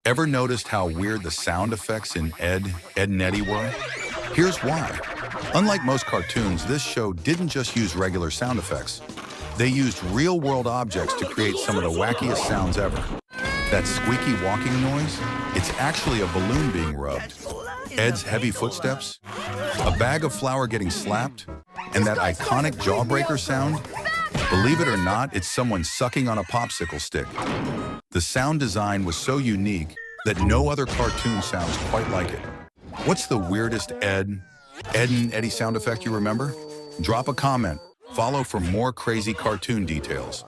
Ever noticed how weird the sound effects in Ed and Eddy were? Here's why. Unlike most cartoons, this show didn't just use regular sound effects. They used real-world objects to create some of the wackiest sounds ever. That squeaky walking noise? It's actually a balloon being rubbed. Ed's heavy footsteps? A bag of flour getting slapped? And that iconic jawbreaker sound? Believe it or not, it's someone sucking on a popsicle stick. The sound design was so unique that no other cartoon sounds quite like it. What's the weirdest Ed and Eddy sound effect you remember? Drop a comment. Follow for more crazy cartoon details.